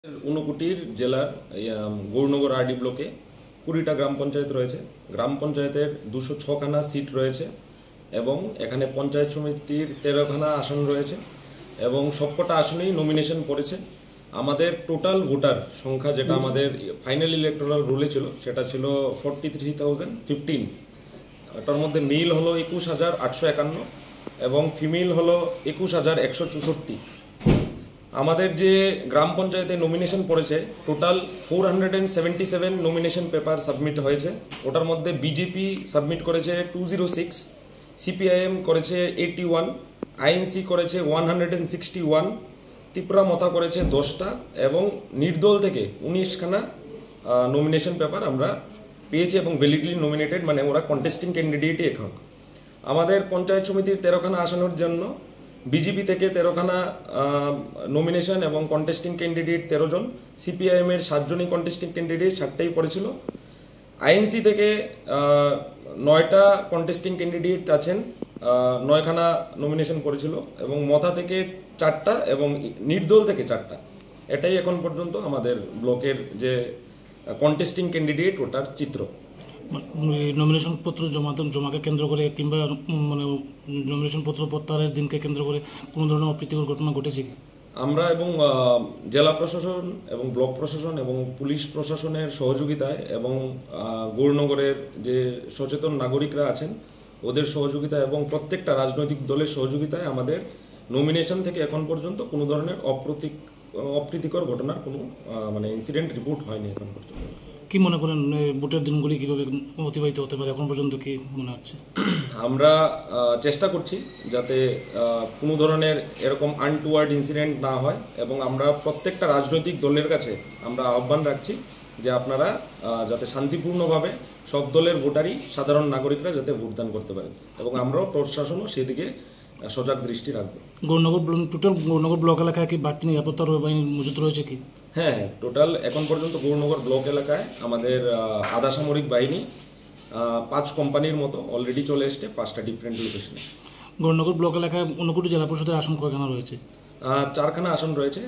ঊনকোটির জেলার গৌরনগর আরডি ব্লকে 20টা গ্রাম পঞ্চায়েত রয়েছে। গ্রাম পঞ্চায়েতের 206খানা সিট রয়েছে এবং এখানে পঞ্চায়েত সমিতির 13খানা আসন রয়েছে এবং সবকটা আসনেই নমিনেশন পড়েছে। আমাদের টোটাল ভোটার সংখ্যা যেটা আমাদের ফাইনাল ইলেকটোরাল রুলে ছিল সেটা ছিল 43,015। এটার মধ্যে মেল হলো 21,851 এবং ফিমেল হলো 21,164। আমাদের যে গ্রাম পঞ্চায়েতে নমিনেশন পড়েছে টোটাল 477 নমিনেশন পেপার সাবমিট হয়েছে। ওটার মধ্যে বিজেপি সাবমিট করেছে 206, সিপিআইএম করেছে 81, আইএনসি করেছে 161, ত্রিপুরা মথা করেছে 10টা এবং নির্দল থেকে 19খানা নমিনেশন পেপার আমরা পেয়েছি এবং ভ্যালিডলি নমিনেটেড, মানে ওরা কন্টেস্টিং ক্যান্ডিডেটই এখন। আমাদের পঞ্চায়েত সমিতির 13খানা আসনের জন্য বিজেপি থেকে 13খানা নমিনেশন এবং কন্টেস্টিং ক্যান্ডিডেট 13 জন, সিপিআইএমের 7 জনই কন্টেস্টিং ক্যান্ডিডেট, 7টাই পড়েছিল। আইএনসি থেকে 9টা কন্টেস্টিং ক্যান্ডিডেট আছেন, 9খানা নমিনেশন পড়েছিল এবং মথা থেকে 4টা এবং নির্দল থেকে 4টা। এটাই এখন পর্যন্ত আমাদের ব্লকের যে কন্টেস্টিং ক্যান্ডিডেট ওটার চিত্র। নমিনেশন পত্র জমাকে কেন্দ্র করে কিংবা মানে নমিনেশন পত্র প্রত্যাহারের দিনকে কেন্দ্র করে কোনো ধরনের অপ্রীতিকর ঘটনা ঘটেছে কি? আমরা এবং জেলা প্রশাসন এবং ব্লক প্রশাসন এবং পুলিশ প্রশাসনের সহযোগিতায় এবং গৌরনগরের যে সচেতন নাগরিকরা আছেন ওদের সহযোগিতায় এবং প্রত্যেকটা রাজনৈতিক দলের সহযোগিতায় আমাদের নমিনেশন থেকে এখন পর্যন্ত কোনো ধরনের অপ্রীতিকর ঘটনার কোনো মানে ইনসিডেন্ট রিপোর্ট হয়নি এখন পর্যন্ত। কি মনে করেন ভোটের দিনগুলি কীভাবে অতিবাহিত হতে পারে এখন পর্যন্ত, কি মনে হচ্ছে? আমরা চেষ্টা করছি যাতে কোনো ধরনের এরকম আনটুয়ার্ড ইনসিডেন্ট না হয় এবং আমরা প্রত্যেকটা রাজনৈতিক দলের কাছে আমরা আহ্বান রাখছি যে আপনারা যাতে শান্তিপূর্ণভাবে সব দলের ভোটারই সাধারণ নাগরিকরা যাতে ভোটদান করতে পারেন এবং আমরাও প্রশাসনও সেদিকে সজাগ দৃষ্টি রাখবো। গৌরনগর ব্লক এলাকায় কি বাড়তি নিরাপত্তা বাহিনী মজুত রয়েছে কি? হ্যাঁ, টোটাল এখন পর্যন্ত গৌরনগর ব্লক এলাকায় আমাদের আধা সামরিক বাহিনী 5 কোম্পানির মতো অলরেডি চলে এসছে 5টা ডিফারেন্ট লোকেশনে। গৌরনগর ব্লক এলাকায় ঊনকোটি জেলা পরিষদের আসন কয়খানা রয়েছে? 4খানা আসন রয়েছে।